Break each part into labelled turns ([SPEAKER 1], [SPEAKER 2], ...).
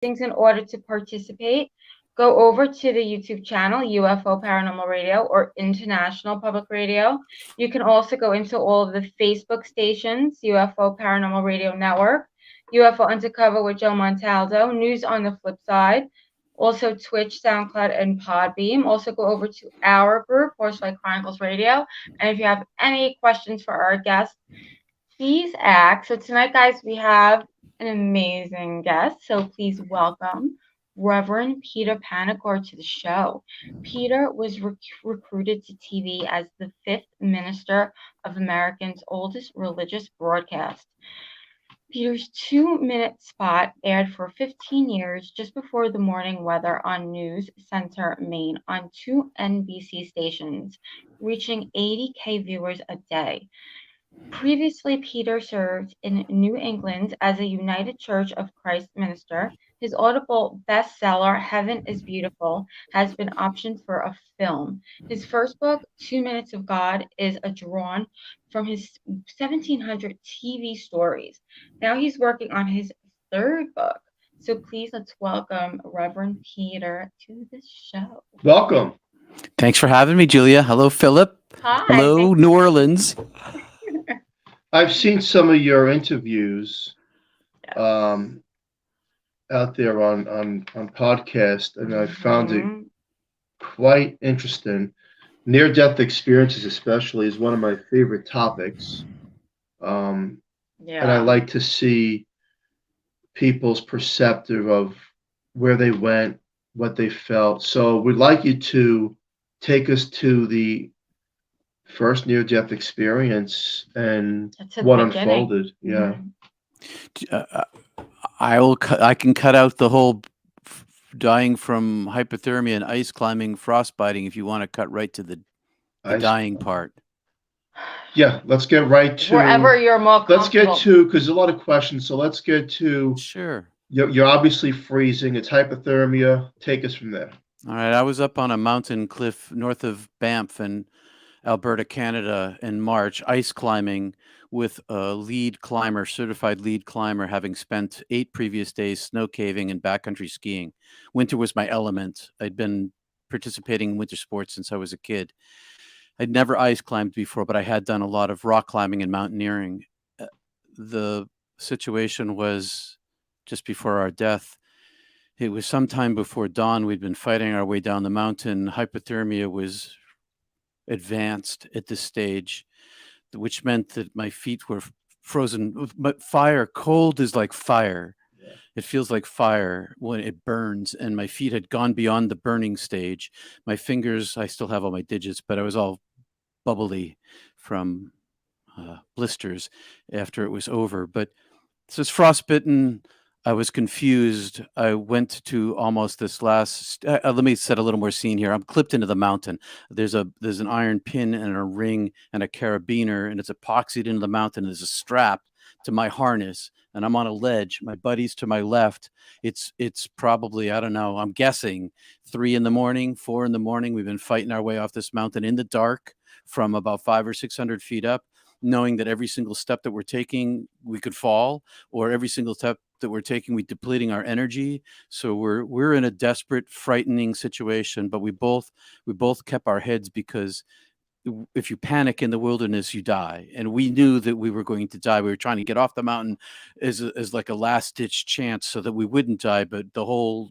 [SPEAKER 1] things in order to participate, go over to the YouTube channel, UFO Paranormal Radio or International Public Radio. You can also go into all of the Facebook stations, UFO Paranormal Radio Network, UFO Undercover with Joe Montaldo, News on the Flip Side, also Twitch, SoundCloud, and Podbeam. Also go over to our group, HORSEFLY Chronicles Radio. And if you have any questions for our guests, please ask. So tonight, guys, we have an amazing guest. So please welcome Reverend Peter Panagore to the show. Peter was recruited to TV as the fifth minister of America's oldest religious broadcast. Peter's 2-minute spot aired for 15 years just before the morning weather on NewsCenterMaine on 2 NBC stations, reaching 80K viewers a day. Previously, Peter served in New England as a United Church of Christ minister. His Audible Best Seller, Heaven is Beautiful, has been optioned for a film. His first book, 2 Minutes of God, is a drawn from his 1700 TV stories. Now he's working on his third book. So please let's welcome Reverend Peter to the show.
[SPEAKER 2] Welcome.
[SPEAKER 3] Thanks for having me, Julia. Hello, Philip.
[SPEAKER 1] Hi.
[SPEAKER 3] Hello, New Orleans.
[SPEAKER 2] I've seen some of your interviews out there on podcast, and I found it quite interesting. Near-death experiences, especially, is one of my favorite topics. And I like to see people's perceptive of where they went, what they felt. So we'd like you to take us to the first near-death experience and what unfolded. Yeah.
[SPEAKER 3] I can cut out the whole dying from hypothermia and ice climbing, frostbiting, if you want to cut right to the dying part.
[SPEAKER 2] Yeah, let's get right to
[SPEAKER 1] wherever you're more comfortable.
[SPEAKER 2] Let's get to, because there's a lot of questions. So let's get to.
[SPEAKER 3] Sure.
[SPEAKER 2] You're obviously freezing. It's hypothermia. Take us from there.
[SPEAKER 3] All right. I was up on a mountain cliff north of Banff in Alberta, Canada in March, ice climbing with a lead climber, certified lead climber, having spent 8 previous days snow caving and backcountry skiing. Winter was my element. I'd been participating in winter sports since I was a kid. I'd never ice climbed before, but I had done a lot of rock climbing and mountaineering. The situation was just before our death. It was sometime before dawn. We'd been fighting our way down the mountain. Hypothermia was advanced at this stage, which meant that my feet were frozen. But fire, cold is like fire. Yeah. It feels like fire when it burns, and my feet had gone beyond the burning stage. My fingers, I still have all my digits, but I was all bubbly from blisters after it was over. But so it's frostbitten. I was confused. I went to almost this last. Let me set a little more scene here. I'm clipped into the mountain. There's an iron pin and a ring and a carabiner, and it's epoxied into the mountain. There's a strap to my harness, and I'm on a ledge. My buddy's to my left. It's probably, I don't know, I'm guessing 3 a.m, 4 a.m. We've been fighting our way off this mountain in the dark from about 500 or 600 feet up, knowing that every single step that we're taking, we could fall, or every single step that we're taking, we're depleting our energy. So we're in a desperate, frightening situation, but we both kept our heads, because if you panic in the wilderness, you die. And we knew that we were going to die. We were trying to get off the mountain as like a last ditch chance so that we wouldn't die. But the whole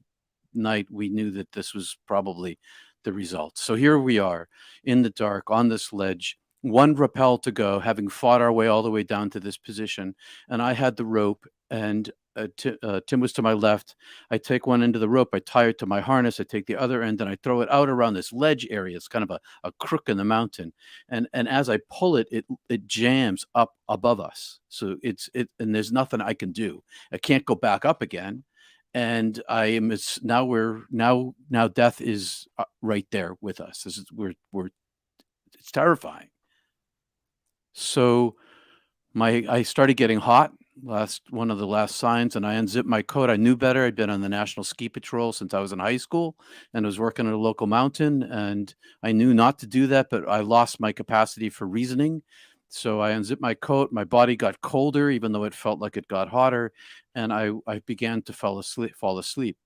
[SPEAKER 3] night we knew that this was probably the result. So here we are in the dark on this ledge, one rappel to go, having fought our way all the way down to this position. And I had the rope, and Tim was to my left. I take one end of the rope, I tie it to my harness, I take the other end, and I throw it out around this ledge area. It's kind of a crook in the mountain. And as I pull it, it jams up above us. So and there's nothing I can do. I can't go back up again. And now death is right there with us. It's terrifying. So I started getting hot. One of the last signs, and I unzipped my coat. I knew better. I'd been on the National Ski Patrol since I was in high school, and was working at a local mountain, and I knew not to do that, but I lost my capacity for reasoning. So I unzipped my coat. My body got colder, even though it felt like it got hotter, and I began to fall asleep.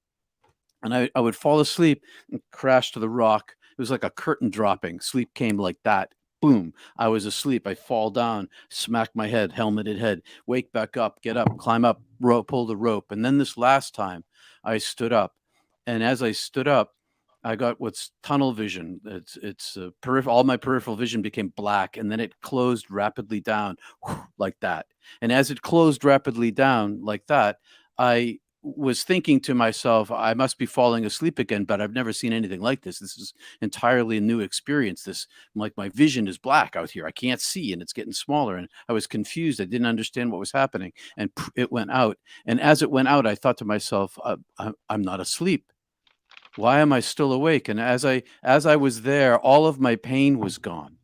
[SPEAKER 3] And I would fall asleep and crash to the rock. It was like a curtain dropping. Sleep came like that. Boom. I was asleep. I fall down, smack my head, helmeted head, wake back up, get up, climb up, rope, pull the rope. And then this last time I stood up. And as I stood up, I got what's tunnel vision. It's all my peripheral vision became black, and then it closed rapidly down like that. And as it closed rapidly down like that, I was thinking to myself, I must be falling asleep again, but I've never seen anything like this. This is entirely a new experience. This, like, my vision is black out here. I can't see, and it's getting smaller. And I was confused. I didn't understand what was happening. And it went out. And as it went out, I thought to myself, I'm not asleep. Why am I still awake? And as I was there, all of my pain was gone.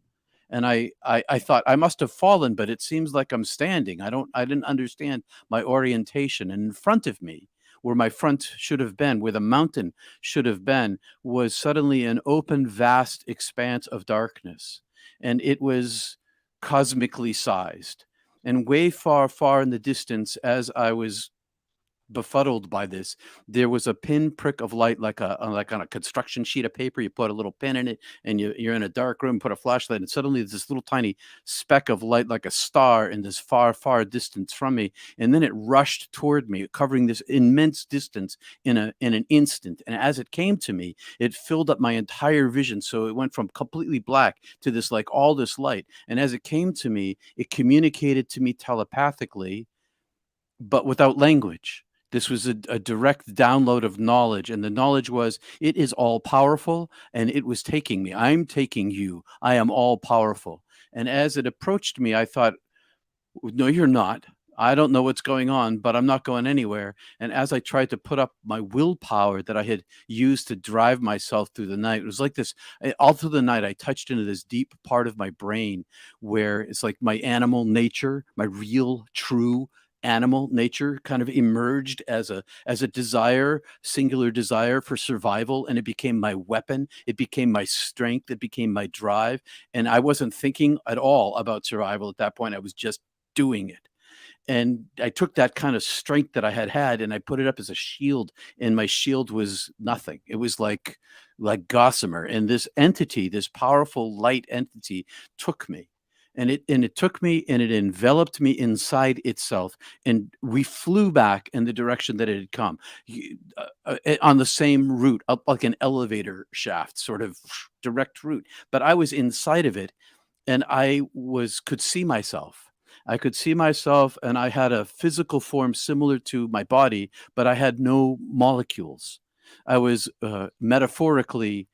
[SPEAKER 3] And I thought I must have fallen, but it seems like I'm standing. I didn't understand my orientation. And in front of me, where my front should have been, where the mountain should have been, was suddenly an open, vast expanse of darkness. And it was cosmically sized. And way far, far in the distance, as I was befuddled by this, there was a pinprick of light, like on a construction sheet of paper. You put a little pin in it, and you're in a dark room, put a flashlight, and suddenly there's this little tiny speck of light, like a star, in this far, far distance from me. And then it rushed toward me, covering this immense distance in an instant. And as it came to me, it filled up my entire vision. So it went from completely black to this, like, all this light. And as it came to me, it communicated to me telepathically, but without language. This was a direct download of knowledge. And the knowledge was, it is all powerful, and it was taking me. I'm taking you. I am all powerful. And as it approached me, I thought, no, you're not. I don't know what's going on, but I'm not going anywhere. And as I tried to put up my willpower that I had used to drive myself through the night, it was like this. All through the night, I touched into this deep part of my brain where it's like my animal nature, my real, true animal nature kind of emerged as a desire, singular desire for survival. And it became my weapon. It became my strength. It became my drive. And I wasn't thinking at all about survival at that point. I was just doing it. And I took that kind of strength that I had and I put it up as a shield, and my shield was nothing. It was like gossamer. And this entity, this powerful light entity, took me. And it took me, and it enveloped me inside itself. And we flew back in the direction that it had come, on the same route, up like an elevator shaft, sort of direct route. But I was inside of it, and could see myself. I could see myself, and I had a physical form similar to my body, but I had no molecules. I was metaphorically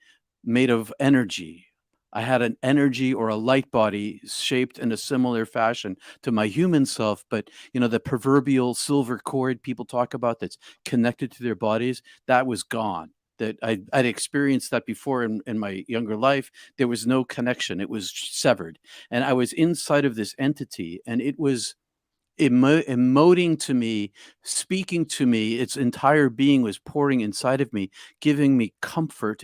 [SPEAKER 3] made of energy. I had an energy or a light body shaped in a similar fashion to my human self, but the proverbial silver cord people talk about that's connected to their bodies, that was gone. That I'd experienced that before in my younger life. There was no connection. It was severed. And I was inside of this entity, and it was emoting to me, speaking to me. Its entire being was pouring inside of me, giving me comfort,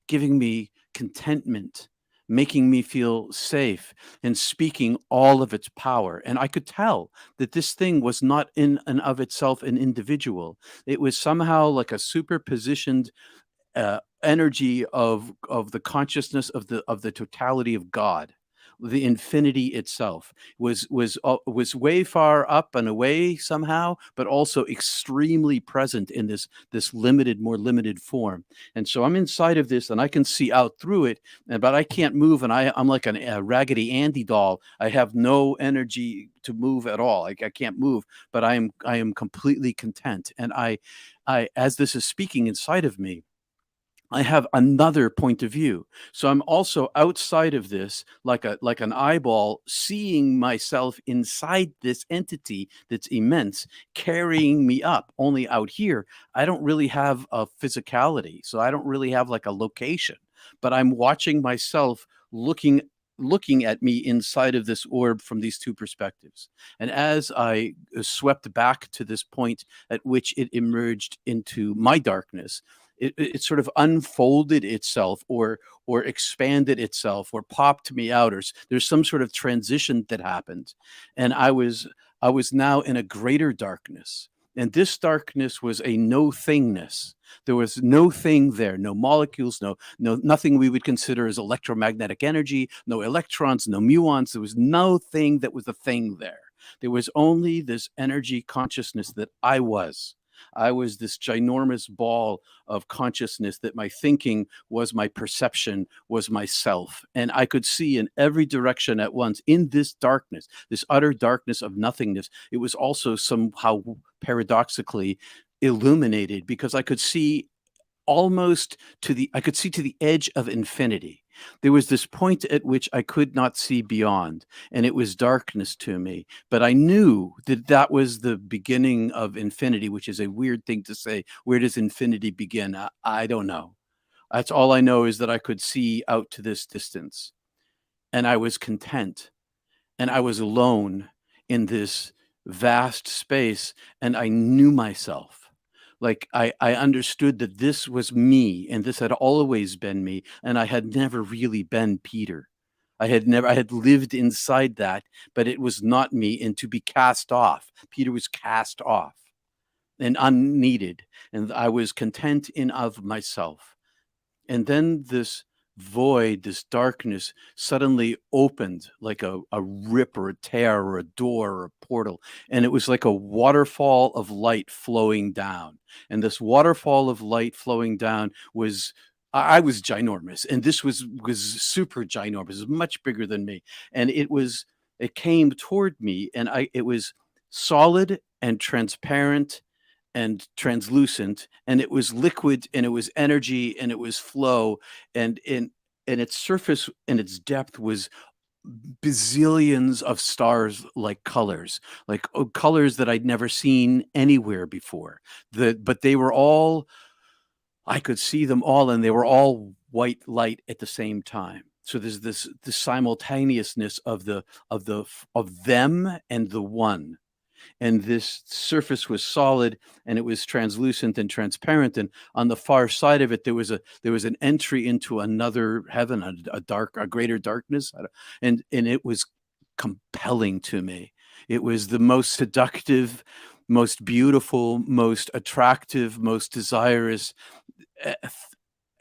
[SPEAKER 3] giving me contentment, making me feel safe, and speaking all of its power. And I could tell that this thing was not in and of itself an individual. It was somehow like a superpositioned energy of the consciousness of the totality of God. The infinity itself was way far up and away somehow, but also extremely present in this more limited form. And so I'm inside of this, and I can see out through it, but I can't move. And I'm like a Raggedy Andy doll. I have no energy to move at all. I can't move, but I am completely content. And I as this is speaking inside of me, I have another point of view. So I'm also outside of this, like an eyeball, seeing myself inside this entity that's immense, carrying me up. Only out here, I don't really have a physicality. So I don't really have like a location, but I'm watching myself looking at me inside of this orb from these two perspectives. And as I swept back to this point at which it emerged into my darkness, it sort of unfolded itself, or expanded itself, or popped me out, or there's some sort of transition that happened, and I was now in a greater darkness. And this darkness was a no thingness. There was no thing there, no molecules, nothing we would consider as electromagnetic energy, no electrons, no muons. There was no thing that was a thing there. There was only this energy consciousness that I was. I was this ginormous ball of consciousness that my thinking was my perception, was myself. And I could see in every direction at once in this darkness, this utter darkness of nothingness. It was also somehow paradoxically illuminated, because I could see I could see to the edge of infinity. There was this point at which I could not see beyond, and it was darkness to me. But I knew that that was the beginning of infinity, which is a weird thing to say. Where does infinity begin? I don't know. That's all I know, is that I could see out to this distance, and I was content, and I was alone in this vast space, and I knew myself. Like I understood that this was me, and this had always been me, and I had never really been Peter. I had lived inside that, but it was not me, and to be cast off. Peter was cast off and unneeded, and I was content in of myself. And then this void, this darkness suddenly opened, like a rip or a tear or a door or a portal. And it was like a waterfall of light flowing down. And this waterfall of light flowing down was, I was ginormous. And this was super ginormous. It was much bigger than me. And it came toward me, and it was solid and transparent and translucent, and it was liquid, and it was energy, and it was flow, and its surface and its depth was bazillions of stars like colors, like colors that I'd never seen anywhere before. But they were all, I could see them all, and they were all white light at the same time. So there's this simultaneousness of them and the one. And this surface was solid, and it was translucent and transparent, and on the far side of it there was an entry into another heaven, a greater darkness, and it was compelling to me. It was the most seductive, most beautiful, most attractive, most desirous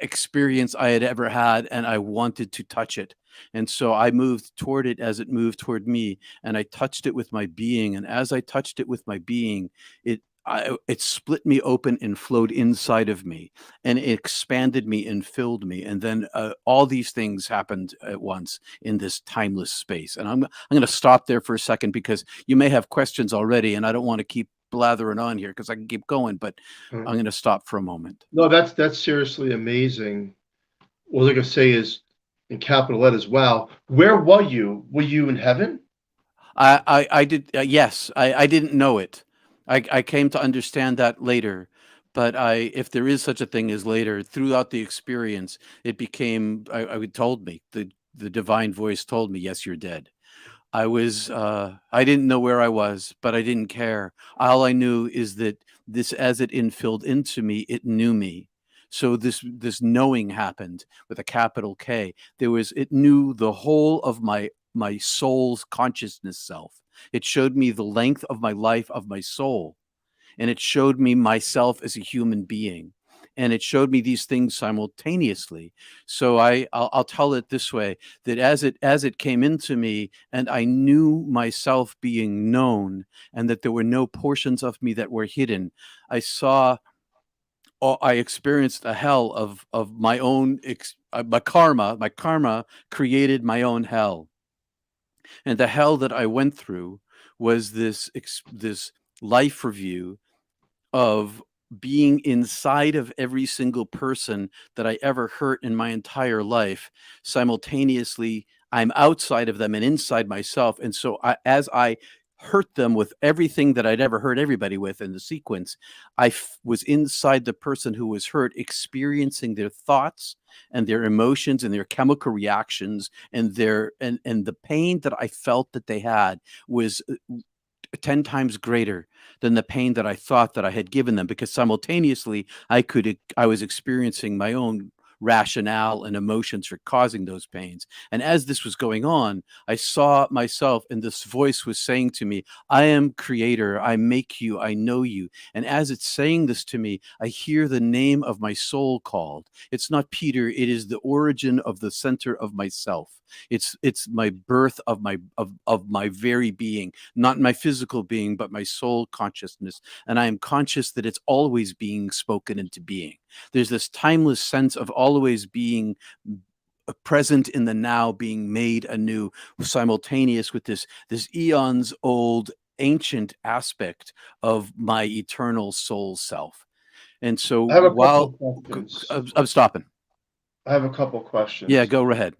[SPEAKER 3] experience I had ever had, and I wanted to touch it. And so I moved toward it as it moved toward me, and I touched it with my being. And as I touched it with my being, it split me open and flowed inside of me, and it expanded me and filled me. And then all these things happened at once in this timeless space. And I'm going to stop there for a second, because you may have questions already, and I don't want to keep blathering on here, because I can keep going, but I'm going to stop for a moment.
[SPEAKER 2] No, that's seriously amazing. What I was going to say is, in capital letters, wow. Where were you? Were you in heaven?
[SPEAKER 3] I did. Yes, I didn't know it. I came to understand that later. But if there is such a thing as later, throughout the experience, it became, told me, the divine voice told me, yes, you're dead. I didn't know where I was, but I didn't care. All I knew is that this, as it infilled into me, it knew me. So this knowing happened with a capital K. It knew the whole of my soul's consciousness self. It showed me the length of my life, of my soul, and it showed me myself as a human being. And it showed me these things simultaneously. So I'll tell it this way, that as it came into me, and I knew myself being known, and that there were no portions of me that were hidden, I experienced a hell of my own, my karma. My karma created my own hell. And the hell that I went through was this life review of being inside of every single person that I ever hurt in my entire life. Simultaneously, I'm outside of them and inside myself. And so as I hurt them with everything that I'd ever hurt everybody with in the sequence, I was inside the person who was hurt, experiencing their thoughts and their emotions and their chemical reactions, and and the pain that I felt that they had was 10 times greater than the pain that I thought that I had given them, because simultaneously I was experiencing my own rationale and emotions for causing those pains. And as this was going on, I saw myself, and this voice was saying to me, I am creator, I make you, I know you. And as it's saying this to me, I hear the name of my soul called. It's not Peter, it is the origin of the center of myself. It's my birth of my very being, not my physical being, but my soul consciousness. And I am conscious that it's always being spoken into being. There's this timeless sense of always being present in the now, being made anew, simultaneous with this eons old ancient aspect of my eternal soul self. And so
[SPEAKER 2] I have a
[SPEAKER 3] while
[SPEAKER 2] couple questions.
[SPEAKER 3] I'm stopping.
[SPEAKER 2] I have a couple questions.
[SPEAKER 3] Yeah, go ahead.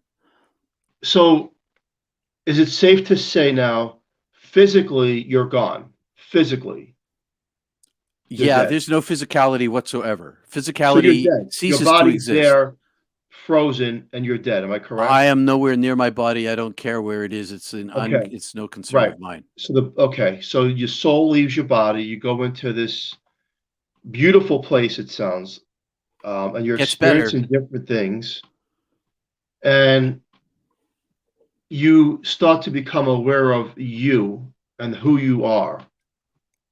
[SPEAKER 2] So, is it safe to say now, physically, you're gone? Physically, you're
[SPEAKER 3] Yeah,
[SPEAKER 2] dead.
[SPEAKER 3] there's no physicality whatsoever.
[SPEAKER 2] So you're
[SPEAKER 3] Physicality
[SPEAKER 2] dead.
[SPEAKER 3] ceases
[SPEAKER 2] Your
[SPEAKER 3] to
[SPEAKER 2] body's
[SPEAKER 3] exist.
[SPEAKER 2] there, frozen, and you're dead. Am I correct?
[SPEAKER 3] I am nowhere near my body. I don't care where it is. It's
[SPEAKER 2] Okay.
[SPEAKER 3] it's no concern
[SPEAKER 2] Right.
[SPEAKER 3] of mine.
[SPEAKER 2] So your soul leaves your body. You go into this beautiful place. It sounds, and you're
[SPEAKER 3] Gets better.
[SPEAKER 2] experiencing different things, and you start to become aware of you and who you are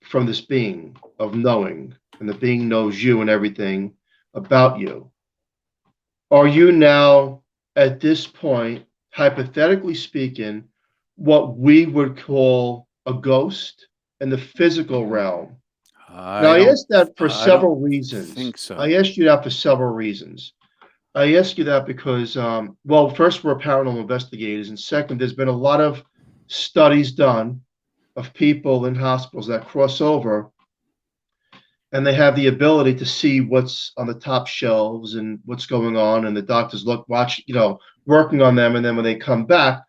[SPEAKER 2] from this being of knowing, and the being knows you and everything about you. Are you now, at this point, hypothetically speaking, what we would call a ghost in the physical realm? Now, I asked that for several reasons.
[SPEAKER 3] Think so.
[SPEAKER 2] I asked you that for several reasons. I ask you that because, well, first, we're paranormal investigators, and second, there's been a lot of studies done of people in hospitals that cross over, and they have the ability to see what's on the top shelves and what's going on, and the doctors watch, working on them, and then when they come back,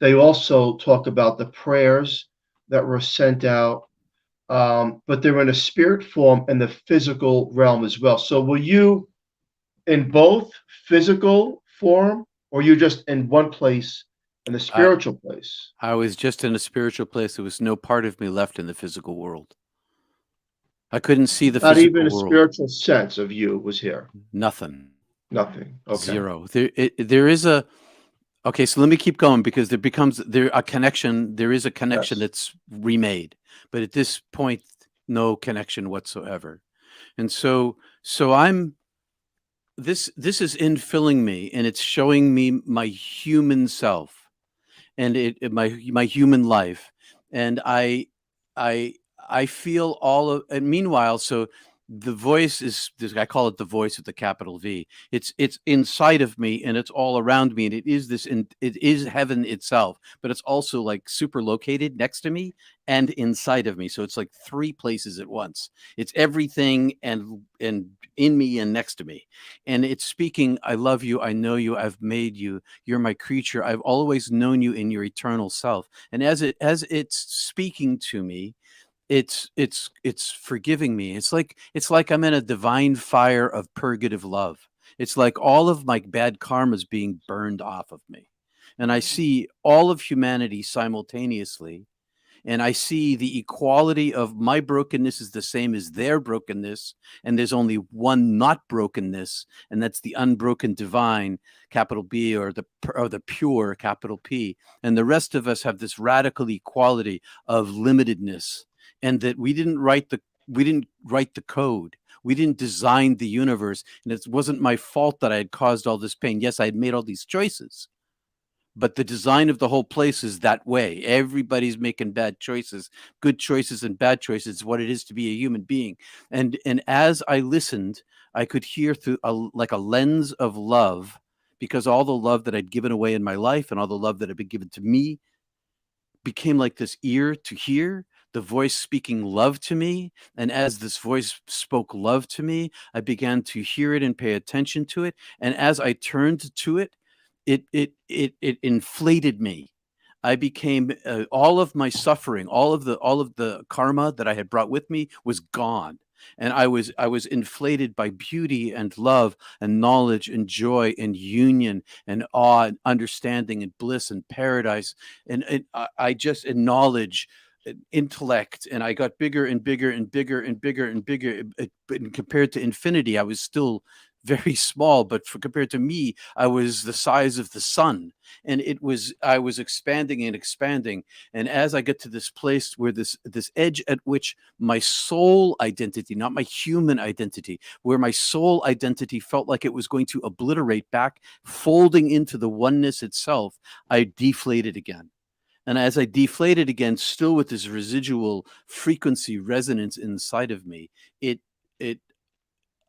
[SPEAKER 2] they also talk about the prayers that were sent out, but they're in a spirit form in the physical realm as well. So were you in both physical form, or you just in one place in the spiritual place?
[SPEAKER 3] I was just in a spiritual place. There was no part of me left in the physical world. I couldn't see the
[SPEAKER 2] Not
[SPEAKER 3] physical
[SPEAKER 2] even a
[SPEAKER 3] world.
[SPEAKER 2] spiritual sense of you was here.
[SPEAKER 3] Nothing.
[SPEAKER 2] Nothing. Okay.
[SPEAKER 3] Zero. There is a. Okay, so let me keep going, because there is a connection
[SPEAKER 2] Yes.
[SPEAKER 3] that's remade, but at this point, no connection whatsoever. And so this is infilling me, and it's showing me my human self, and my human life, and I feel all of. And meanwhile, so the voice is this, I call it the voice with the capital V. It's inside of me, and it's all around me, and it is heaven itself, but it's also like super located next to me and inside of me. So it's like three places at once. It's everything and in me and next to me. And it's speaking, I love you, I know you, I've made you, you're my creature, I've always known you in your eternal self. And as it's speaking to me, it's forgiving me. It's like I'm in a divine fire of purgative love. It's like all of my bad karma is being burned off of me. And I see all of humanity simultaneously. And I see the equality of my brokenness is the same as their brokenness. And there's only one not brokenness, and that's the unbroken divine, capital B, or the pure, capital P. And the rest of us have this radical equality of limitedness, and that we didn't write the code. We didn't design the universe, and it wasn't my fault that I had caused all this pain. Yes, I had made all these choices, but the design of the whole place is that way. Everybody's making bad choices, good choices and bad choices. It's what it is to be a human being. And as I listened, I could hear through like a lens of love, because all the love that I'd given away in my life and all the love that had been given to me became like this ear to hear the voice speaking love to me. And as this voice spoke love to me, I began to hear it and pay attention to it. And as I turned to it, it inflated me. I became all of my suffering, all of the karma that I had brought with me was gone. And I was inflated by beauty and love and knowledge and joy and union and awe and understanding and bliss and paradise. And I just, in knowledge, intellect, and I got bigger and bigger and bigger and bigger and bigger. But compared to infinity, I was still very small, but compared to me, I was the size of the sun. And I was expanding and expanding. And as I get to this place where this edge at which my soul identity, not my human identity, where my soul identity felt like it was going to obliterate back, folding into the oneness itself, I deflated again. And as I deflated again, still with this residual frequency resonance inside of me,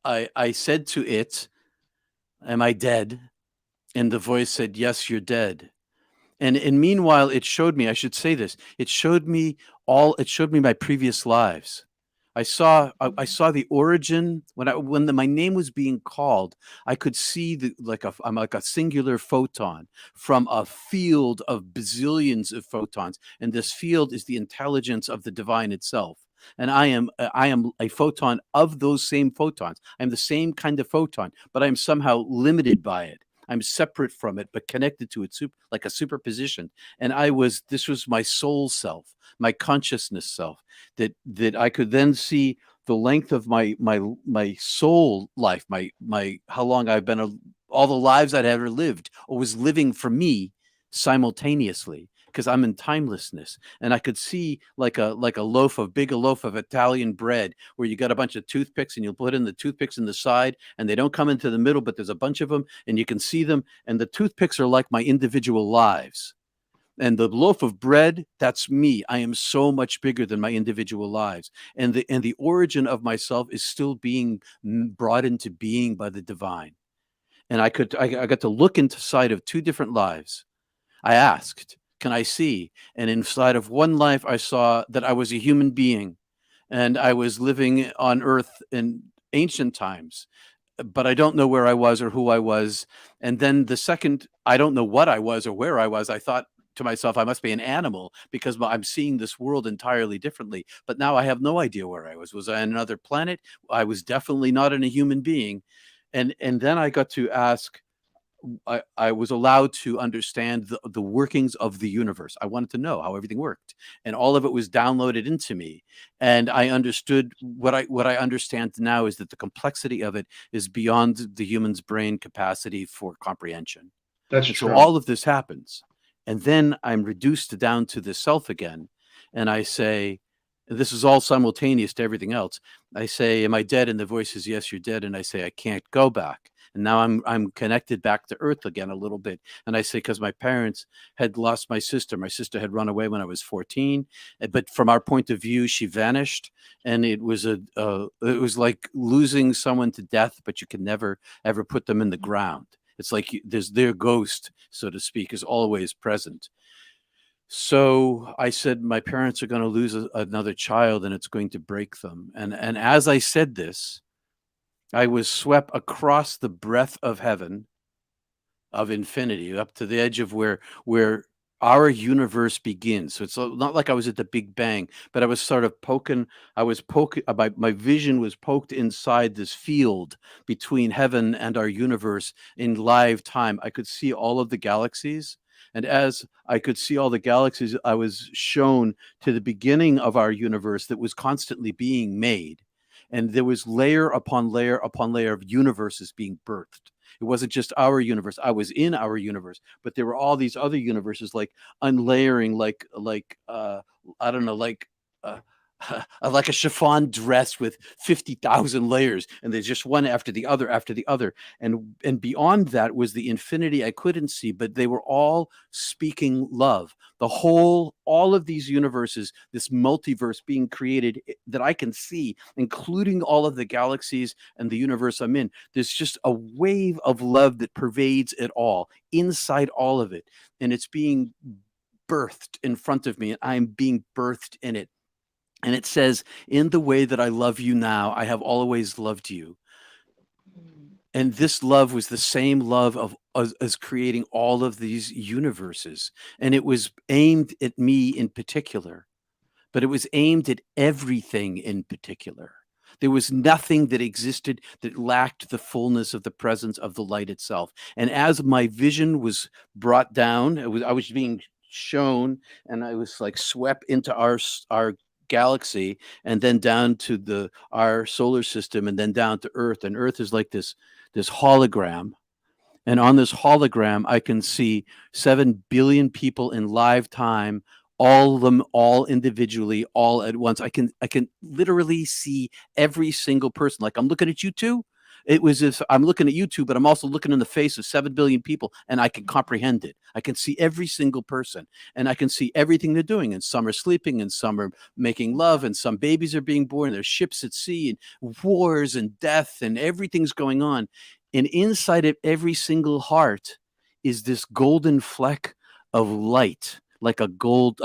[SPEAKER 3] I said to it, "Am I dead?" And the voice said, "Yes, you're dead." And meanwhile, it showed me, I should say this, it showed me my previous lives. I saw the origin when my name was being called. I could see I'm like a singular photon from a field of bazillions of photons, and this field is the intelligence of the divine itself. And I am a photon of those same photons. I'm the same kind of photon, but I'm somehow limited by it. I'm separate from it, but connected to it, like a superposition. And this was my soul self, my consciousness self, that I could then see the length of my soul life, my how long I've been, all the lives I'd ever lived, or was living for me simultaneously, because I'm in timelessness. And I could see like a loaf of Italian bread, where you got a bunch of toothpicks and you'll put in the toothpicks in the side, and they don't come into the middle, but there's a bunch of them and you can see them. And the toothpicks are like my individual lives. And the loaf of bread, that's me. I am so much bigger than my individual lives. And the origin of myself is still being brought into being by the divine. And I got to look inside of two different lives. I asked, "Can I see?" And inside of one life, I saw that I was a human being and I was living on Earth in ancient times, but I don't know where I was or who I was. And then the second, I don't know what I was or where I was. I thought to myself, I must be an animal because I'm seeing this world entirely differently. But now I have no idea where I was. Was I on another planet? I was definitely not in a human being. And then I got to ask, I was allowed to understand the workings of the universe. I wanted to know how everything worked, and all of it was downloaded into me. And I understood what I understand now is that the complexity of it is beyond the human's brain capacity for comprehension.
[SPEAKER 2] That's true.
[SPEAKER 3] So all of this happens, and then I'm reduced down to the self again, and I say, this is all simultaneous to everything else. I say, "Am I dead?" And the voice says, "Yes, you're dead." And I say, "I can't go back." And now I'm connected back to Earth again a little bit. And I say, because my parents had lost my sister. My sister had run away when I was 14, but from our point of view, she vanished. And it was like losing someone to death, but you can never ever put them in the ground. It's like their ghost, so to speak, is always present. So I said, my parents are going to lose another child, and it's going to break them. And as I said this, I was swept across the breadth of heaven, of infinity, up to the edge of where our universe begins. So it's not like I was at the Big Bang, but I was sort of my vision was poked inside this field between heaven and our universe in live time. I could see all of the galaxies. And as I could see all the galaxies, I was shown to the beginning of our universe that was constantly being made. And there was layer upon layer upon layer of universes being birthed. It wasn't just our universe. I was in our universe, but there were all these other universes, like unlayering, I don't know, like a chiffon dress with 50,000 layers, and there's just one after the other after the other. And beyond that was the infinity I couldn't see, but they were all speaking love. All of these universes, this multiverse being created that I can see, including all of the galaxies and the universe I'm in. There's just a wave of love that pervades it all, inside all of it. And it's being birthed in front of me, and I'm being birthed in it. And it says, "In the way that I love you now, I have always loved you." And this love was the same love as creating all of these universes. And it was aimed at me in particular, but it was aimed at everything in particular. There was nothing that existed that lacked the fullness of the presence of the light itself. And as my vision was brought down, I was being shone, and I was like swept into our galaxy, and then down to our solar system, and then down to Earth. And Earth is like this hologram. And on this hologram, I can see 7 billion people in live time, all of them, all individually, all at once. I can literally see every single person. Like I'm looking at you two. It was as I'm looking at you two, but I'm also looking in the face of 7 billion people, and I can comprehend it. I can see every single person, and I can see everything they're doing. And some are sleeping, and some are making love, and some babies are being born. There's ships at sea, and wars, and death, and everything's going on. And inside of every single heart is this golden fleck of light, like a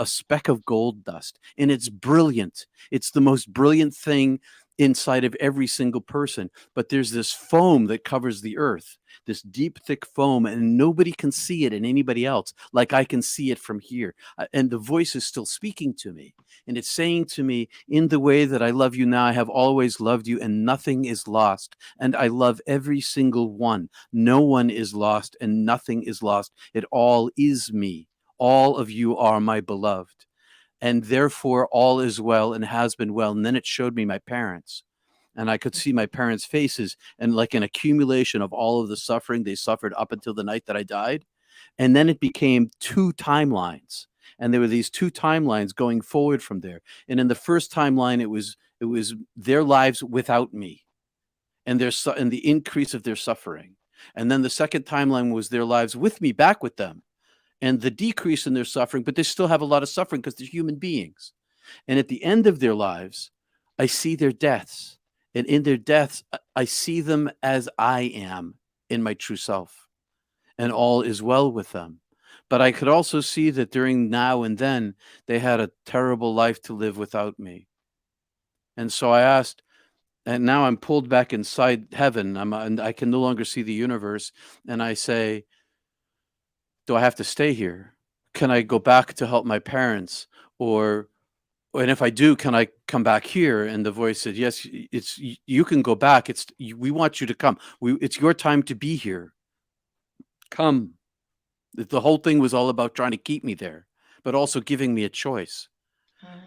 [SPEAKER 3] speck of gold dust. And it's brilliant. It's the most brilliant thing inside of every single person. But there's this foam that covers the earth, this deep, thick foam, and nobody can see it in anybody else, like I can see it from here. And the voice is still speaking to me. And it's saying to me, in the way that I love you now, I have always loved you, and nothing is lost. And I love every single one. No one is lost, and nothing is lost. It all is me. All of you are my beloved. And therefore all is well and has been well. And then it showed me my parents. And I could see my parents' faces, and like an accumulation of all of the suffering they suffered up until the night that I died. And then it became 2 timelines. And there were these 2 timelines going forward from there. And in the first timeline, it was their lives without me, and and the increase of their suffering. And then the second timeline was their lives with me, back with them, and the decrease in their suffering, but they still have a lot of suffering because they're human beings. And at the end of their lives, I see their deaths. And in their deaths, I see them as I am in my true self. And all is well with them. But I could also see that during now and then, they had a terrible life to live without me. And so I asked, and now I'm pulled back inside heaven. And I can no longer see the universe. And I say, do I have to stay here? Can I go back to help my parents? And if I do, can I come back here? And the voice said, yes, you can go back. We want you to come. It's your time to be here. Come. The whole thing was all about trying to keep me there, but also giving me a choice.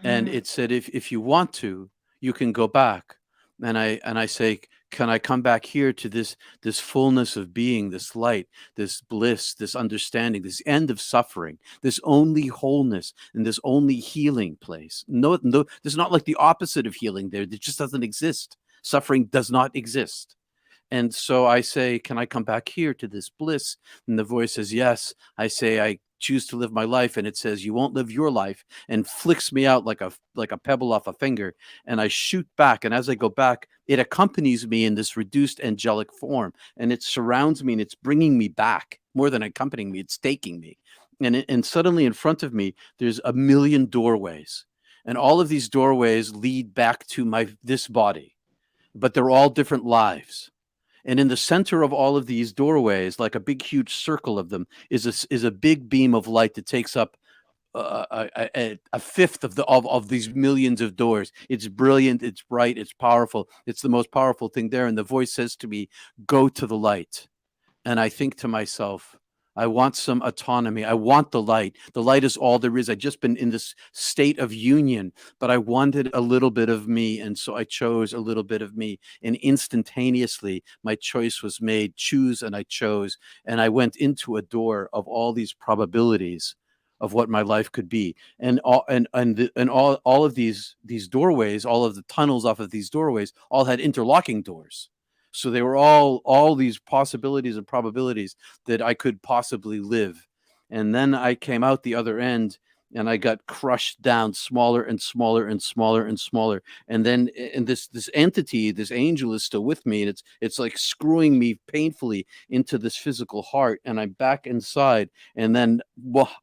[SPEAKER 3] And it said, if you want to, you can go back. And I say, can I come back here to this fullness of being, this light, this bliss, this understanding, this end of suffering, this only wholeness, and this only healing place? No, there's not like the opposite of healing there. It just doesn't exist. Suffering does not exist. And so I say, can I come back here to this bliss? And the voice says, yes. I say, I choose to live my life. And it says, you won't live your life, and flicks me out like a pebble off a finger. And I shoot back. And as I go back, it accompanies me in this reduced angelic form. And it surrounds me, and it's bringing me back. More than accompanying me, it's taking me. And suddenly in front of me, there's a million doorways. And all of these doorways lead back to this body. But they're all different lives. And in the center of all of these doorways, like a big, huge circle of them, is a big beam of light that takes up a fifth of these millions of doors. It's brilliant. It's bright. It's powerful. It's the most powerful thing there. And the voice says to me, go to the light. And I think to myself, I want some autonomy. I want the light. The light is all there is. I've just been in this state of union, but I wanted a little bit of me. And so I chose a little bit of me. And instantaneously, my choice was made. Choose, and I chose. And I went into a door of all these probabilities of what my life could be. And all of these doorways, all of the tunnels off of these doorways, all had interlocking doors. So they were all these possibilities and probabilities that I could possibly live. And then I came out the other end, and I got crushed down smaller and smaller and smaller and smaller. And then this entity, this angel, is still with me, and it's like screwing me painfully into this physical heart. And I'm back inside, and then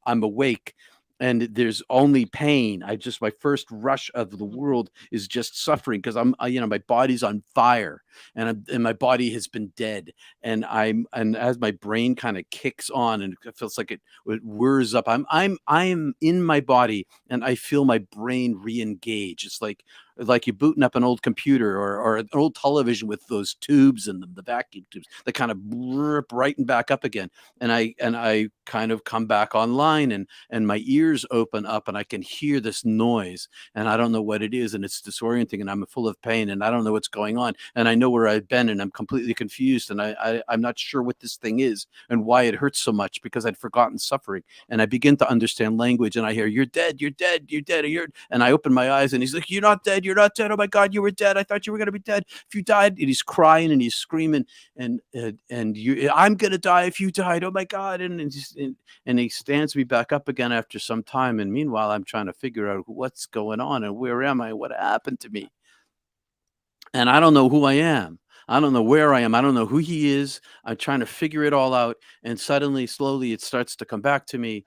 [SPEAKER 3] I'm awake. And there's only pain. My first rush of the world is just suffering, because my body's on fire, and my body has been dead. And as my brain kind of kicks on, and it feels like it whirs up, I'm in my body, and I feel my brain re-engage. It's like like you booting up an old computer or an old television with those tubes in them, the vacuum tubes, that kind of rip right and back up again. And I kind of come back online, and my ears open up and I can hear this noise, and I don't know what it is, and it's disorienting, and I'm full of pain, and I don't know what's going on, and I know where I've been, and I'm completely confused, and I'm not sure what this thing is and why it hurts so much, because I'd forgotten suffering. And I begin to understand language, and I hear, "You're dead, you're dead, you're dead." And I open my eyes, and he's like, "You're not dead, you're not dead. Oh my God, you were dead. I thought you were going to be dead if you died." And he's crying and he's screaming, and I'm going to die if you died. Oh my God. And he stands me back up again after some time. And meanwhile, I'm trying to figure out what's going on and where am I, what happened to me. And I don't know who I am. I don't know where I am. I don't know who he is. I'm trying to figure it all out. And suddenly, slowly, it starts to come back to me.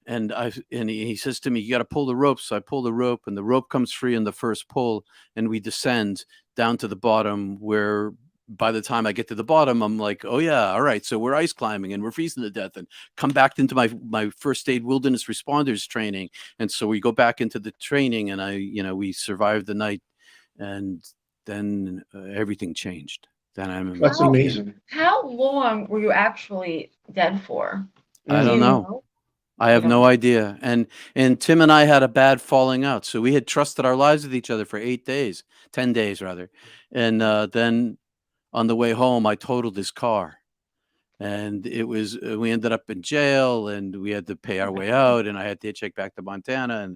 [SPEAKER 3] And he says to me, "You got to pull the rope." So I pull the rope, and the rope comes free in the first pull, and we descend down to the bottom, where by the time I get to the bottom, I'm like, "Oh yeah, all right. So we're ice climbing and we're freezing to death," and come back into my first aid wilderness responders training. And so we go back into the training, and we survived the night, and then everything changed. Then
[SPEAKER 2] That's amazing.
[SPEAKER 1] How long were you actually dead for?
[SPEAKER 3] I don't know. I have no idea. And Tim and I had a bad falling out. So we had trusted our lives with each other for 10 days rather. And then on the way home, I totaled his car. And we ended up in jail, and we had to pay our way out, and I had to hitchhike back to Montana,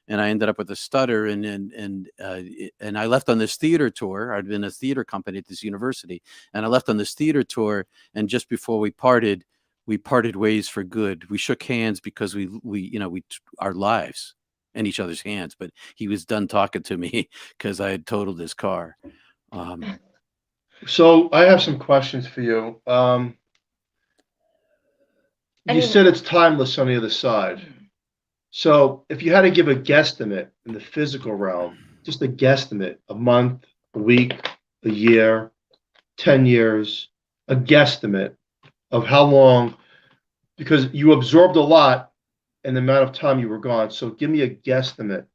[SPEAKER 3] and I ended up with a stutter, and I left on this theater tour. I'd been a theater company at this university, and I left on this theater tour, and just before we parted ways for good. We shook hands because we our lives in each other's hands, but he was done talking to me because I had totaled his car.
[SPEAKER 2] So I have some questions for you. You said it's timeless on the other side. So if you had to give a guesstimate in the physical realm, just a guesstimate, a month, a week, a year, 10 years, a guesstimate of how long, because you absorbed a lot in the amount of time you were gone. So give me a guesstimate.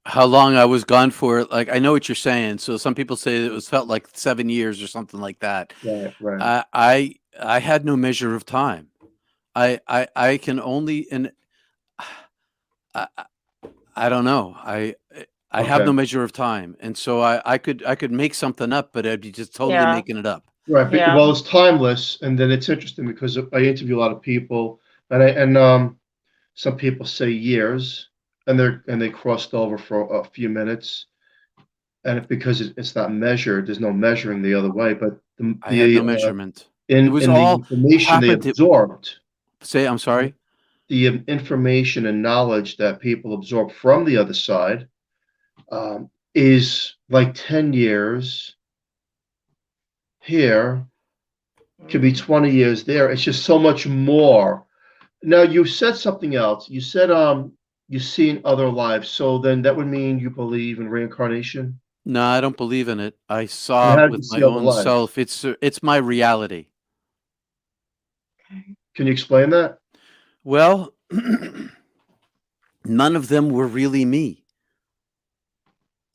[SPEAKER 3] How long I was gone for? Like, I know what you're saying. So some people say it felt like 7 years or something like that.
[SPEAKER 2] Right.
[SPEAKER 3] I had no measure of time. I can only, and I don't know. I have no measure of time, and so I could make something up, but I'd be just totally making it up.
[SPEAKER 2] Right. But, well, it's timeless, and then it's interesting because I interview a lot of people, and some people say years, and they crossed over for a few minutes, and because it's not measured, there's no measuring the other way. But
[SPEAKER 3] I had no measurement.
[SPEAKER 2] It was all the information they absorbed.
[SPEAKER 3] I'm sorry.
[SPEAKER 2] The information and knowledge that people absorb from the other side is like 10 years here, could be 20 years there. It's just so much more. Now, you said something else. You said you've seen other lives. So then that would mean you believe in reincarnation?
[SPEAKER 3] No, I don't believe in it. I saw it with my own self. It's my reality.
[SPEAKER 2] Can you explain that?
[SPEAKER 3] Well, none of them were really me.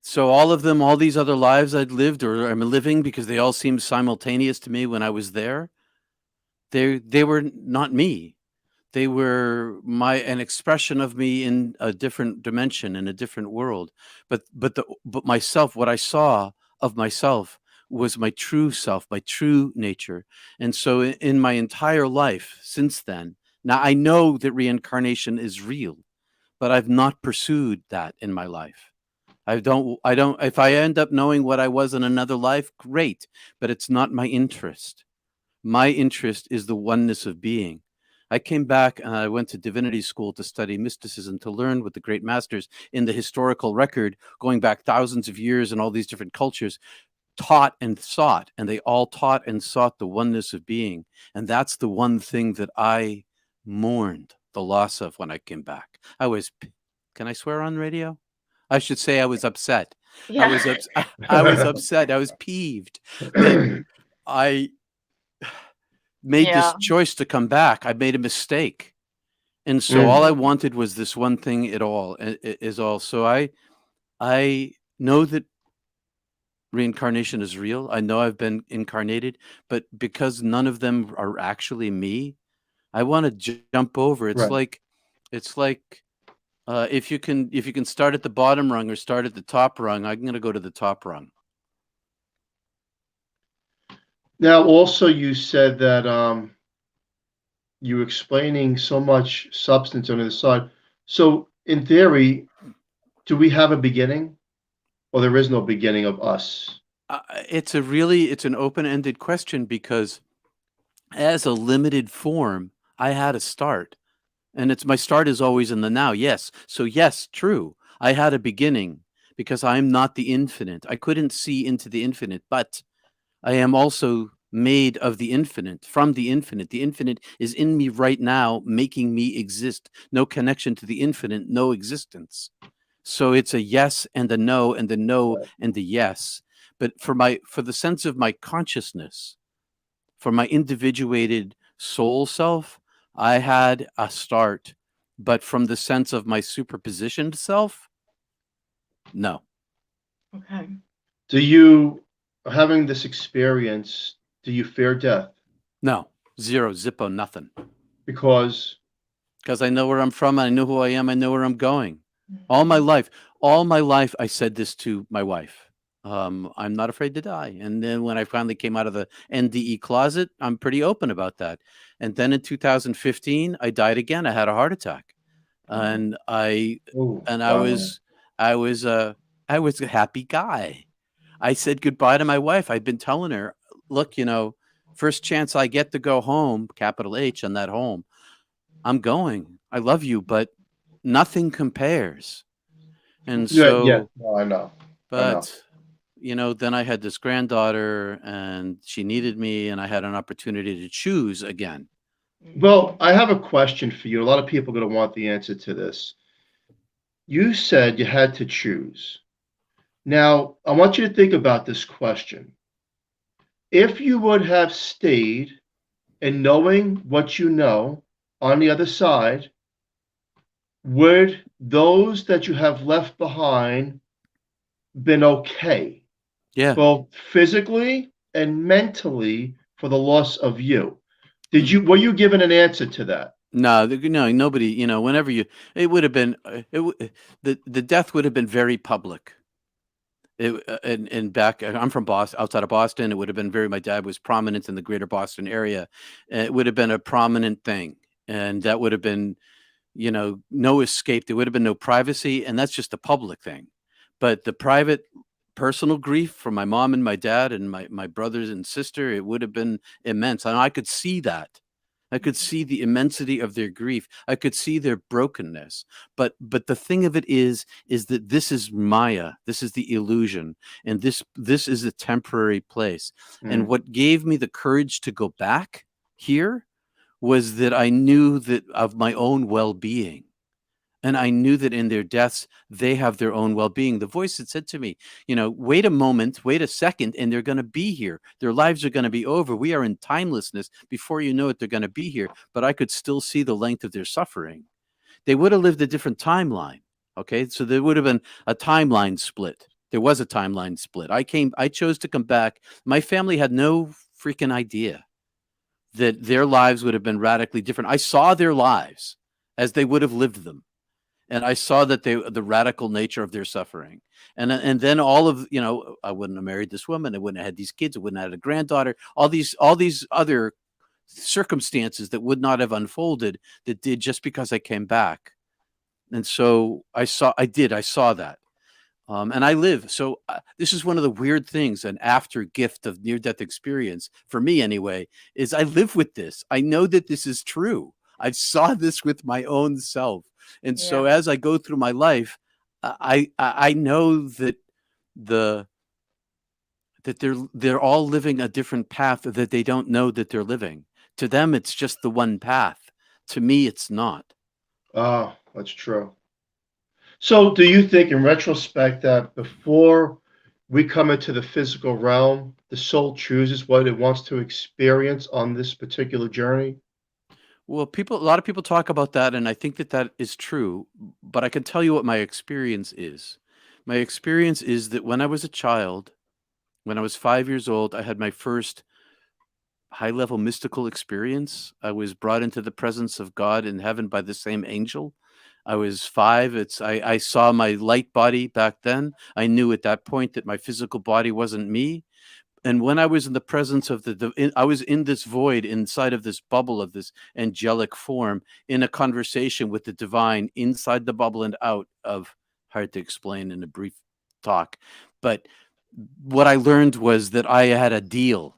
[SPEAKER 3] So all these other lives I'd lived or I'm living, because they all seemed simultaneous to me when I was there, they were not me. They were an expression of me in a different dimension, in a different world. But myself, what I saw of myself was my true self, my true nature. And so in my entire life since then, now I know that reincarnation is real, but I've not pursued that in my life. I don't, if I end up knowing what I was in another life, great, but it's not my interest. My interest is the oneness of being. I came back and I went to divinity school to study mysticism, to learn with the great masters in the historical record, going back thousands of years, and all these different cultures taught and sought, and they all taught and sought the oneness of being. And that's the one thing that I mourned the loss of when I came back. Can I swear on radio? I should say I was upset. Yeah. I was upset. I was peeved that I made this choice to come back. I made a mistake. And so all I wanted was this one thing is all. So I know that reincarnation is real. I know I've been incarnated, but because none of them are actually me, I want to jump over.
[SPEAKER 2] Right.
[SPEAKER 3] It's like if you can start at the bottom rung or start at the top rung, I'm going to go to the top rung.
[SPEAKER 2] Now, also, you said that you were explaining so much substance on the other side. So, in theory, do we have a beginning, or there is no beginning of us?
[SPEAKER 3] It's an open-ended question because as a limited form, I had a start. And my start is always in the now. Yes. So yes, true. I had a beginning because I'm not the infinite. I couldn't see into the infinite, but I am also made of the infinite, from the infinite. The infinite is in me right now, making me exist. No connection to the infinite, no existence. So it's a yes and a no and a no and a yes. But for the sense of my consciousness, for my individuated soul self, I had a start, but from the sense of my superpositioned self, no.
[SPEAKER 1] Okay.
[SPEAKER 2] Do you, having this experience, do you fear death?
[SPEAKER 3] No. Zero, zippo, nothing.
[SPEAKER 2] Because
[SPEAKER 3] I know where I'm from, I know who I am, I know where I'm going. All my life, I said this to my wife. I'm not afraid to die. And then when I finally came out of the NDE closet, I'm pretty open about that. And then in 2015, I died again. I had a heart attack, and I
[SPEAKER 2] wow.
[SPEAKER 3] was a happy guy. I said goodbye to my wife. I've been telling her, look, first chance I get to go home, capital H on that home, I'm going. I love you, but nothing compares. And
[SPEAKER 2] Yeah,
[SPEAKER 3] so,
[SPEAKER 2] no, I know.
[SPEAKER 3] but then I had this granddaughter and she needed me and I had an opportunity to choose again.
[SPEAKER 2] Well, I have a question for you. A lot of people are going to want the answer to this. You said you had to choose. Now, I want you to think about this question. If you would have stayed and knowing what you know on the other side, would those that you have left behind been okay,
[SPEAKER 3] Yeah.
[SPEAKER 2] both physically and mentally, for the loss of you? Were you given an answer to that?
[SPEAKER 3] No, nobody, whenever it would have been, the death would have been very public. And back, I'm from Boston, outside of Boston. It would have been my dad was prominent in the greater Boston area. It would have been a prominent thing. And that would have been, no escape. There would have been no privacy. And that's just a public thing. But the private personal grief from my mom and my dad and my brothers and sister, it would have been immense. And I could see that. I could see the immensity of their grief. I could see their brokenness. But the thing of it is that this is Maya. This is the illusion. And this is a temporary place. And what gave me the courage to go back here was that I knew that of my own well-being. And I knew that in their deaths, they have their own well-being. The voice had said to me, wait a moment, wait a second, and they're going to be here. Their lives are going to be over. We are in timelessness. Before you know it, they're going to be here. But I could still see the length of their suffering. They would have lived a different timeline. Okay, so there would have been a timeline split. There was a timeline split. I chose to come back. My family had no freaking idea that their lives would have been radically different. I saw their lives as they would have lived them. And I saw that the radical nature of their suffering. And then all of, I wouldn't have married this woman. I wouldn't have had these kids. I wouldn't have had a granddaughter. All these other circumstances that would not have unfolded that did just because I came back. And so I saw that. And I live. So this is one of the weird things, an after gift of near-death experience, for me anyway, is I live with this. I know that this is true. I saw this with my own self. And so as I go through my life, I know that they're all living a different path that they don't know that they're living. To them, it's just the one path. To me, it's not.
[SPEAKER 2] Oh, that's true. So, do you think, in retrospect, that before we come into the physical realm, the soul chooses what it wants to experience on this particular journey?
[SPEAKER 3] Well, a lot of people talk about that, and I think that is true. But I can tell you what my experience is, My experience is that when I was a child, when I was 5 years old, I had my first high-level mystical experience. I was brought into the presence of God in heaven by the same angel. I was 5. I saw my light body back then. I knew at that point that my physical body wasn't me. And when I was in the presence of I was in this void inside of this bubble of this angelic form in a conversation with the divine inside the bubble and out of, hard to explain in a brief talk. But what I learned was that I had a deal.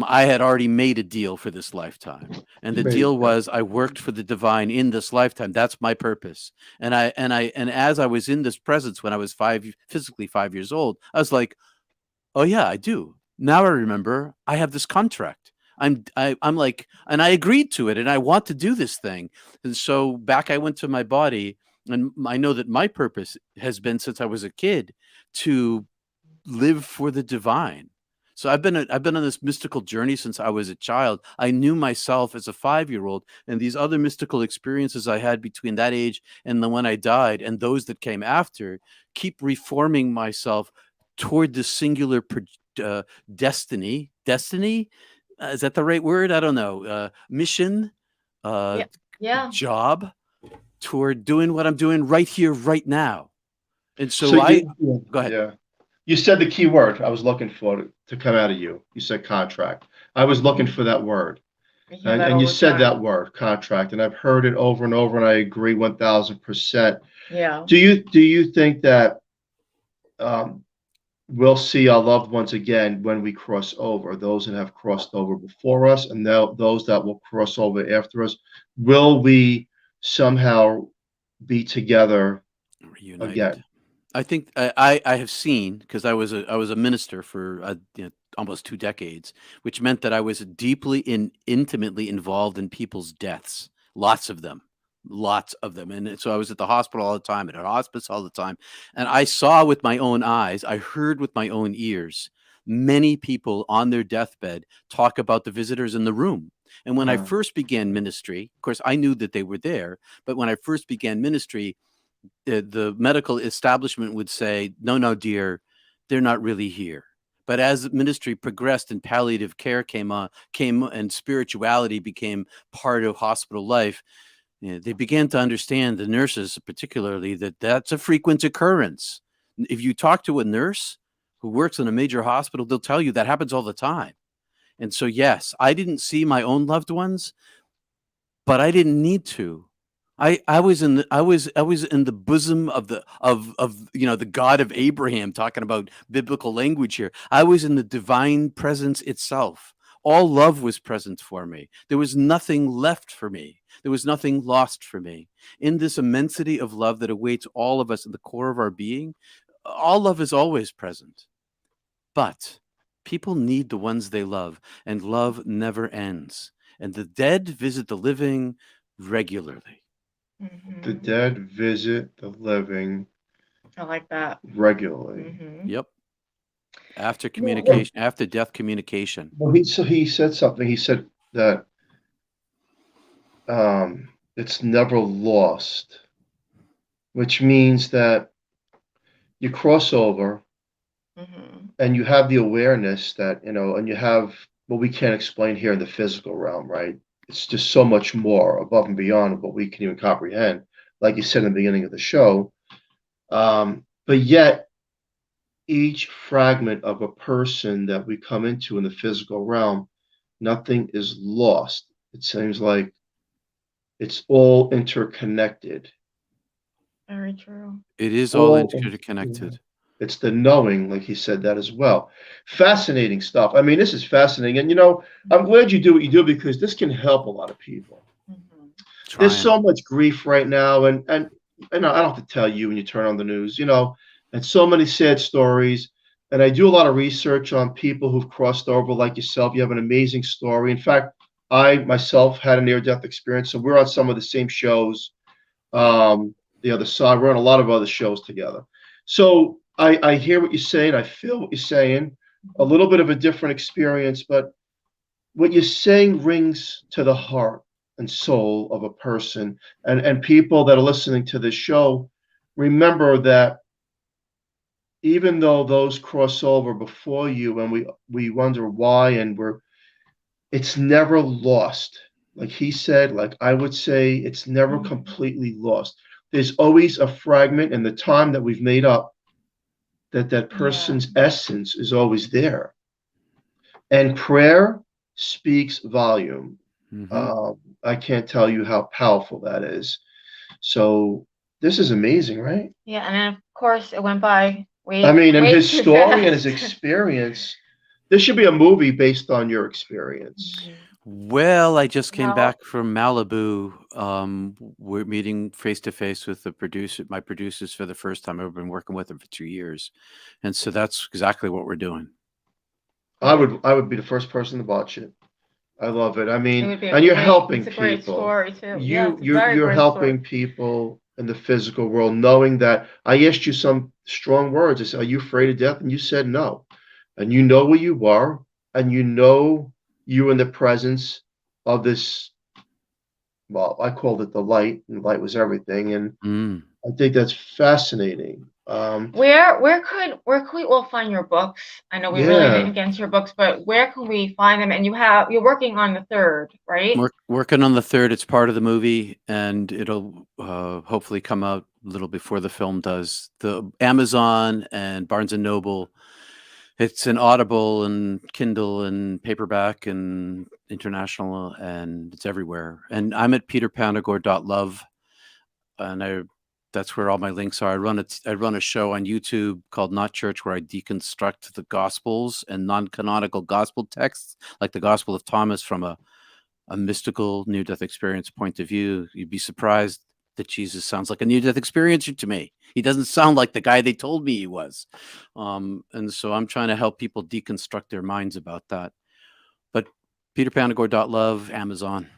[SPEAKER 3] I had already made a deal for this lifetime. And the deal was I worked for the divine in this lifetime. That's my purpose. And as I was in this presence when I was physically 5 years old, I was like, oh yeah, I do. Now I remember I have this contract. I'm like, and I agreed to it and I want to do this thing. And so back I went to my body, and I know that my purpose has been since I was a kid to live for the divine. So I've been on this mystical journey since I was a child. I knew myself as a 5-year-old, and these other mystical experiences I had between that age and the when I died and those that came after keep reforming myself toward the singular destiny. Destiny? Is that the right word? I don't know. Mission,
[SPEAKER 1] Yeah.
[SPEAKER 3] job, toward doing what I'm doing right here, right now. And so go ahead.
[SPEAKER 2] Yeah. You said the key word I was looking for to come out of you. You said contract. I was looking for that word. And you said that word, contract, and I've heard it over and over, and I agree 1000%.
[SPEAKER 1] Yeah.
[SPEAKER 2] Do you think that we'll see our loved ones again when we cross over, those that have crossed over before us, and now those that will cross over after us? Will we somehow be together
[SPEAKER 3] Reunited
[SPEAKER 2] again?
[SPEAKER 3] I think I have seen, because I was a minister for almost 2 decades, which meant that I was deeply intimately involved in people's deaths, lots of them, and so I was at the hospital all the time, at a hospice all the time, and I saw with my own eyes, I heard with my own ears, many people on their deathbed talk about the visitors in the room. And when I first began ministry, of course, I knew that they were there, but when I first began ministry, the medical establishment would say, no, dear, they're not really here. But as ministry progressed and palliative care came and spirituality became part of hospital life, they began to understand, the nurses particularly, that that's a frequent occurrence. If you talk to a nurse who works in a major hospital, they'll tell you that happens all the time. And so, yes, I didn't see my own loved ones, but I didn't need to. I was in the bosom of the God of Abraham, talking about biblical language here. I was in the divine presence itself. All love was present for me. There was nothing left for me. There was nothing lost for me. In this immensity of love that awaits all of us at the core of our being, all love is always present. But people need the ones they love, and love never ends. And the dead visit the living regularly.
[SPEAKER 2] The dead visit the living.
[SPEAKER 1] I like that.
[SPEAKER 2] Regularly.
[SPEAKER 3] Yep. After communication, after death communication.
[SPEAKER 2] Well, he said something. He said that it's never lost, which means that you cross over and you have the awareness that, and you have what we can't explain here in the physical realm, right? It's just so much more above and beyond what we can even comprehend, like you said in the beginning of the show. But yet, each fragment of a person that we come into in the physical realm, nothing is lost. It seems like it's all interconnected.
[SPEAKER 1] Very true.
[SPEAKER 3] It is all interconnected.
[SPEAKER 2] It's the knowing, like he said that as well. Fascinating stuff. I mean, this is fascinating. And, I'm glad you do what you do, because this can help a lot of people. There's so much grief right now. And I don't have to tell you when you turn on the news, and so many sad stories. And I do a lot of research on people who've crossed over like yourself. You have an amazing story. In fact, I myself had a near-death experience. So we're on some of the same shows. The other side, we're on a lot of other shows together. So I hear what you're saying. I feel what you're saying. A little bit of a different experience, but what you're saying rings to the heart and soul of a person. And people that are listening to this show, remember that even though those cross over before you, and we wonder why, and it's never lost. Like he said, like I would say, it's never completely lost. There's always a fragment in the time that we've made up that person's essence is always there. And prayer speaks volume. I can't tell you how powerful that is. So this is amazing, right?
[SPEAKER 1] Yeah, and then of course it went by way.
[SPEAKER 2] I mean, and
[SPEAKER 1] way
[SPEAKER 2] his
[SPEAKER 1] too
[SPEAKER 2] story and his
[SPEAKER 1] fast.
[SPEAKER 2] experience. This should be a movie based on your experience.
[SPEAKER 3] Well, I just came
[SPEAKER 1] Well-
[SPEAKER 3] back from Malibu. We're meeting face to face with my producers for the first time. I've been working with them for 2 years, and so that's exactly what we're doing.
[SPEAKER 2] I would be the first person to watch it. I love it. I
[SPEAKER 1] It
[SPEAKER 2] mean,
[SPEAKER 1] would be
[SPEAKER 2] and you're
[SPEAKER 1] great-
[SPEAKER 2] helping
[SPEAKER 1] it's a great
[SPEAKER 2] people.
[SPEAKER 1] story too. Yeah, it's a very
[SPEAKER 2] You're
[SPEAKER 1] great
[SPEAKER 2] helping
[SPEAKER 1] story.
[SPEAKER 2] people in the physical world, knowing that I asked you some strong words. I said, "Are you afraid of death?" And you said no. And you know where you are, and you know you're in the presence of this. Well, I called it the light, and light was everything. And I think that's fascinating.
[SPEAKER 1] Where could we all find your books? I know we really didn't get into your books, but where can we find them? And you're working on the third, right?
[SPEAKER 3] Working on the third. It's part of the movie, and it'll hopefully come out a little before the film does. The Amazon and Barnes and Noble. It's an Audible and Kindle and paperback and international, and it's everywhere. And I'm at peterpanagore.love, and that's where all my links are. I run a show on YouTube called Not Church, where I deconstruct the Gospels and non-canonical gospel texts, like the Gospel of Thomas, from a mystical near-death experience point of view. You'd be surprised that Jesus sounds like a near-death experiencer to me. He doesn't sound like the guy they told me he was. And so I'm trying to help people deconstruct their minds about that. But peterpanagore.love, Amazon.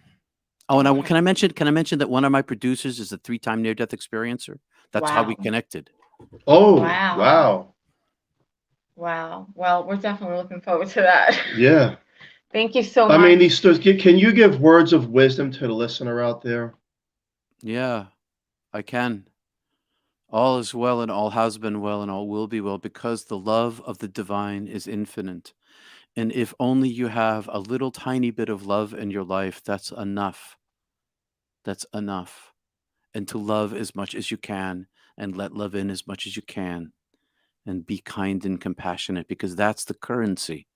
[SPEAKER 3] Oh, and can I mention that one of my producers is a 3-time near-death experiencer? That's how we connected.
[SPEAKER 2] Oh,
[SPEAKER 1] Wow. Wow. Well, we're definitely looking forward to that.
[SPEAKER 2] Yeah.
[SPEAKER 1] Thank you so much.
[SPEAKER 2] I mean, these stories, can you give words of wisdom to the listener out there?
[SPEAKER 3] Yeah, I can. All is well, and all has been well, and all will be well, because the love of the divine is infinite. And if only you have a little tiny bit of love in your life, that's enough. That's enough. And to love as much as you can, and let love in as much as you can, and be kind and compassionate, because that's the currency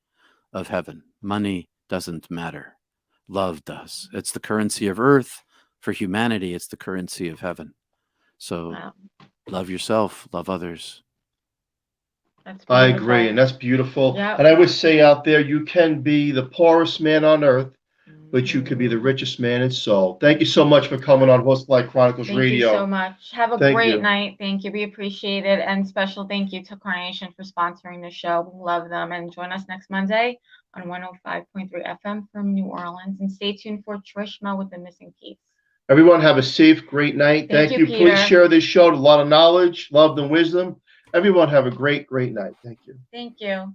[SPEAKER 3] of heaven. Money doesn't matter. Love does. It's the currency of earth. For humanity, it's the currency of heaven. So love yourself, love others.
[SPEAKER 2] I agree, and that's beautiful.
[SPEAKER 1] Yeah.
[SPEAKER 2] And I would say out there, you can be the poorest man on earth, but you could be the richest man in soul. Thank you so much for coming on HORSEFLY Chronicles Radio.
[SPEAKER 1] Thank you so much. Have a great night. Thank you. We appreciate it. And special thank you to Carnation for sponsoring the show. We love them. And join us next Monday on 105.3 FM from New Orleans. And stay tuned for Trishma with the Missing Piece.
[SPEAKER 2] Everyone have a safe, great night. Thank you.
[SPEAKER 1] Peter.
[SPEAKER 2] Please share this show with a lot of knowledge, love, and wisdom. Everyone have a great, great night. Thank you.
[SPEAKER 1] Thank you.